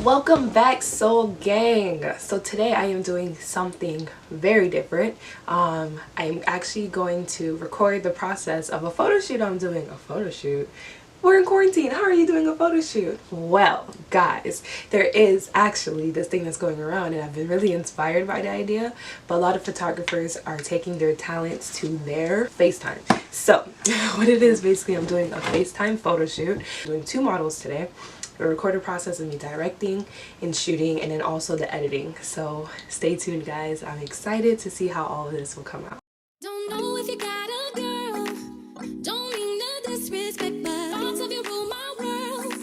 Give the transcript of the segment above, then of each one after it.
Welcome back, Soul Gang. So today I am doing something very different. I'm actually going to record the process of a photo shoot. I'm doing a photo shoot. We're in quarantine. How are you doing a photo shoot? Well, guys, there is actually this thing that's going around, and I've been really inspired by the idea, but a lot of photographers are taking their talents to their FaceTime. So what it is, basically, I'm doing a FaceTime photo shoot. I'm doing 2 models today. The recorded process of me directing and shooting, and then also the editing. So stay tuned, guys. I'm excited to see how all of this will come out. Don't know if you got a girl, don't mean no disrespect, but thoughts of you rule my world.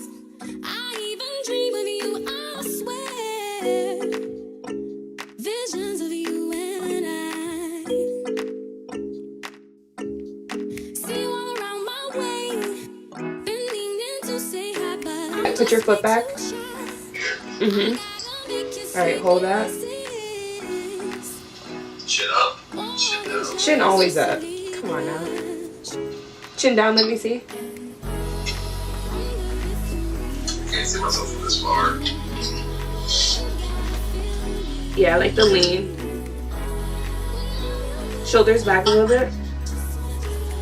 I even dream of you, I swear. Visions of you and I see you all around my way. Been meaning to say hi, but Put your foot back. Alright, hold that. Chin up. Chin down. Chin always up. Come on now. Chin down, let me see. Can't see myself from this far. Yeah, I like the lean. Shoulders back a little bit.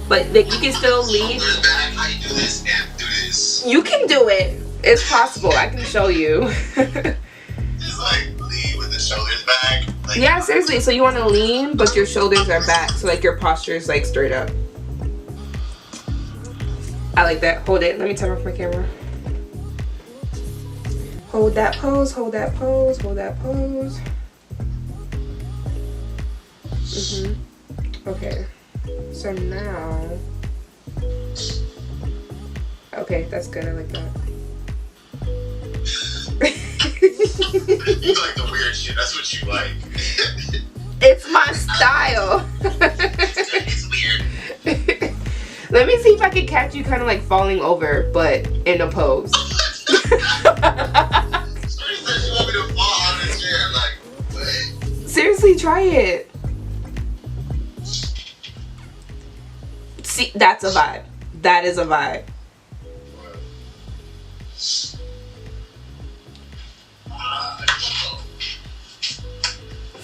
But like, you can still lean. Shoulders back. How you do this and do this? You can do it. It's possible. I can show you. Just like lean with the shoulders back. Like, Yeah, seriously. So you want to lean, but your shoulders are back. So like your posture is like straight up. I like that. Hold it. Let me turn off my camera. Hold that pose. Hold that pose. Hold that pose. Okay. So now. Okay, that's good. I like that. You like the weird shit. That's what you like. It's my style. It's weird. Let me see if I can catch you kind of like falling over, but in a pose. Somebody said she want me to fall out of the chair. I'm like, what? Seriously, try it. See, that's a vibe. That is a vibe.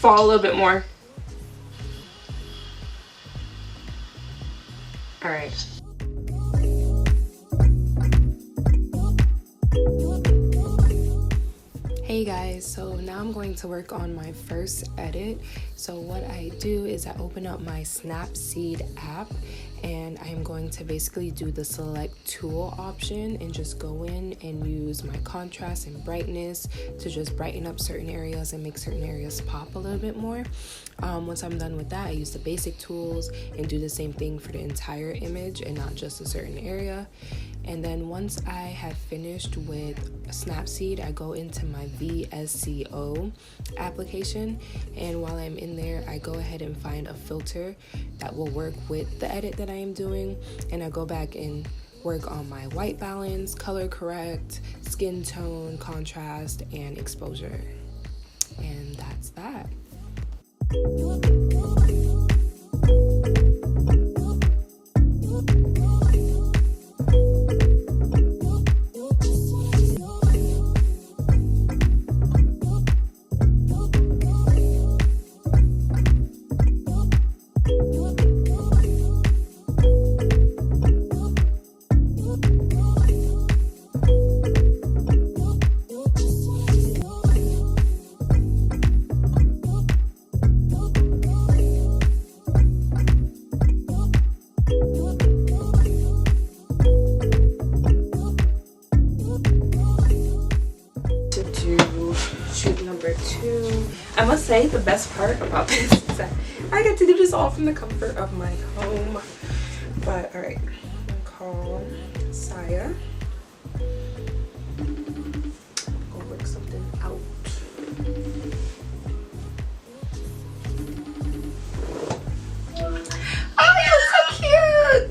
Fall a little bit more. All right. Hey guys, so now I'm going to work on my first edit. So what I do is I open up my Snapseed app, and I'm going to basically do the select tool option and just go in and use my contrast and brightness to just brighten up certain areas and make certain areas pop a little bit more. Once I'm done with that, I use the basic tools and do the same thing for the entire image and not just a certain area. And then once I have finished with Snapseed, I go into my VSCO application, and while I'm in there, I go ahead and find a filter that will work with the edit that I am doing, and I go back and work on my white balance, color correct, skin tone, contrast, and exposure. And that's that. I must say the best part about this is that I get to do this all from the comfort of my home. But alright, I'm gonna call Saya. Go work something out. Oh, you're so cute!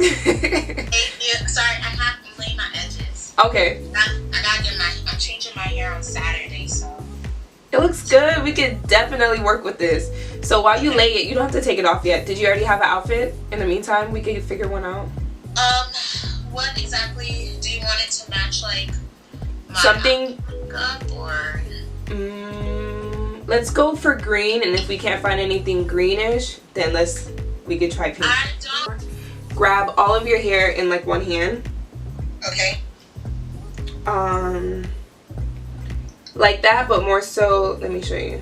Sorry, I'm laying my edges. Okay. I'm changing my hair on Saturday, so. It looks good. We could definitely work with this. So while you lay it, you don't have to take it off yet. Did you already have an outfit? In the meantime, we could figure one out. What exactly do you want it to match? Like something makeup or? Let's go for green, and if we can't find anything greenish, then we could try pink. I don't. Grab all of your hair in like one hand. Okay. Like that, but more so, let me show you.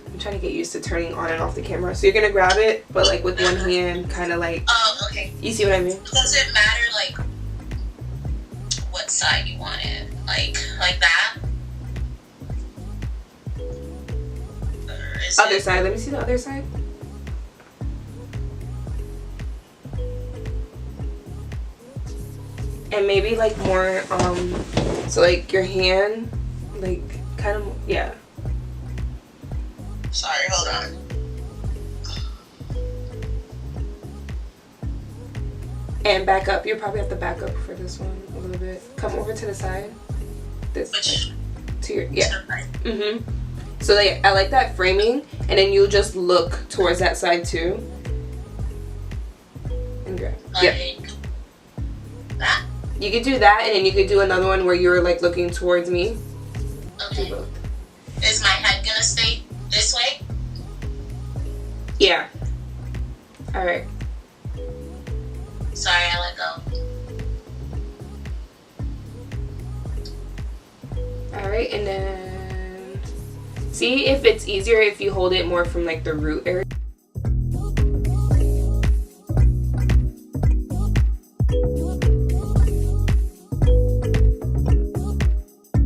I'm trying to get used to turning on and off the camera. So you're gonna grab it, but like with one hand, kind of like. Oh, okay. You see what I mean? Does it matter like what side you want it? Like that? Or is Other it? side. Let me see the other side. And maybe like more, so like your hand, like kind of, yeah. Sorry, hold on. And back up. You probably have to back up for this one a little bit. Come over to the side. This Which? to your, yeah. So like, I like that framing, and then you just look towards that side too. And grab. Yep. Like that? You could do that, and then you could do another one where you're like looking towards me. Okay. Do both. Is my head gonna stay this way? Yeah. All right. Sorry, I let go. All right, and then see if it's easier if you hold it more from like the root area.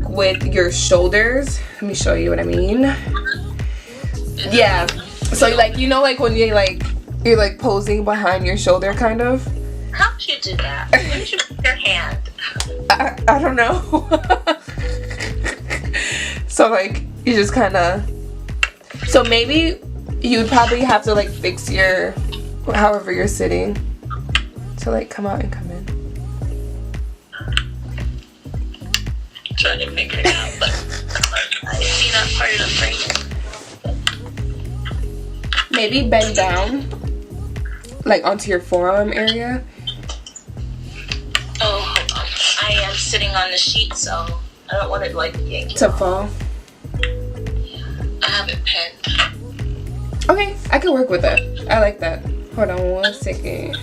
With your shoulders, let me show you what I mean. Yeah, so like, you know, like when you're like posing behind your shoulder, kind of. How'd you do that? Where did you put your hand? I don't know. So like you just kind of, so maybe you'd probably have to like fix your, however you're sitting, to like come out and come in. Trying to figure it out, but I didn't see that part of the frame. Maybe bend down, like onto your forearm area. Oh, hold on. I am sitting on the sheet, so I don't want it like yanking. To fall. I have it pinned. Okay, I can work with that. I like that. Hold on 1 second.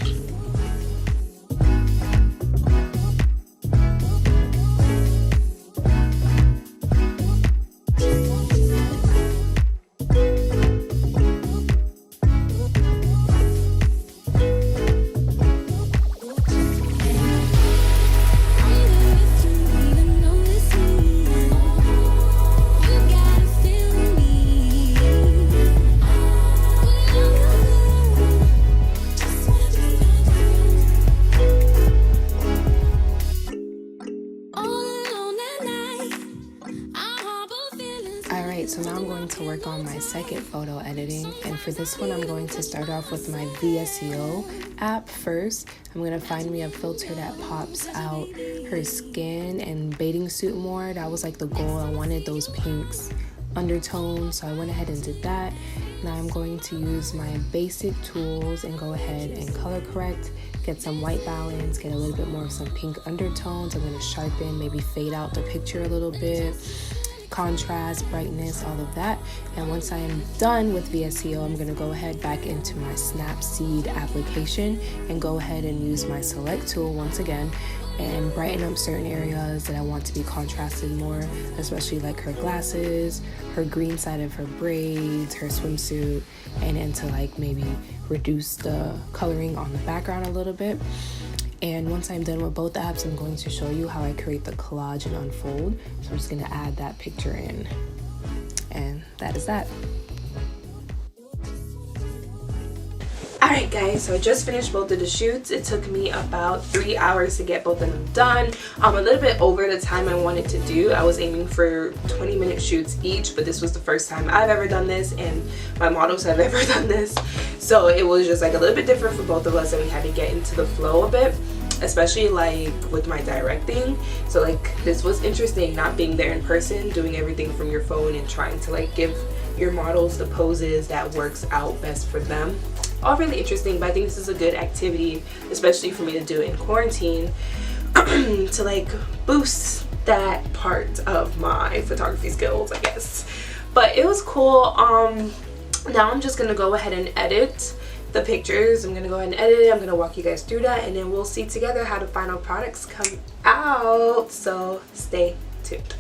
So now I'm going to work on my second photo editing, and for this one I'm going to start off with my VSCO app first. I'm going to find me a filter that pops out her skin and bathing suit more. That was like the goal. I wanted those pinks undertones, so I went ahead and did that. Now I'm going to use my basic tools and go ahead and color correct, get some white balance, get a little bit more of some pink undertones. I'm going to sharpen, maybe fade out the picture a little bit, contrast, brightness, all of that. And once I am done with VSCO, I'm going to go ahead back into my Snapseed application and go ahead and use my select tool once again and brighten up certain areas that I want to be contrasted more, especially like her glasses, her green side of her braids, her swimsuit, and then to like maybe reduce the coloring on the background a little bit. And once I'm done with both apps, I'm going to show you how I create the collage and unfold. So I'm just going to add that picture in. And that is that. Alright guys, so I just finished both of the shoots. It took me about 3 hours to get both of them done. A little bit over the time I wanted to do. I was aiming for 20-minute shoots each, but this was the first time I've ever done this and my models have ever done this. So it was just like a little bit different for both of us, and we had to get into the flow a bit, especially like with my directing. So like this was interesting, not being there in person, doing everything from your phone and trying to like give your models the poses that works out best for them. All really interesting, but I think this is a good activity, especially for me to do in quarantine, to like boost that part of my photography skills, I guess. But it was cool. Now I'm just gonna go ahead and edit the pictures. I'm gonna go ahead and edit it. I'm gonna walk you guys through that, and then we'll see together how the final products come out. So stay tuned.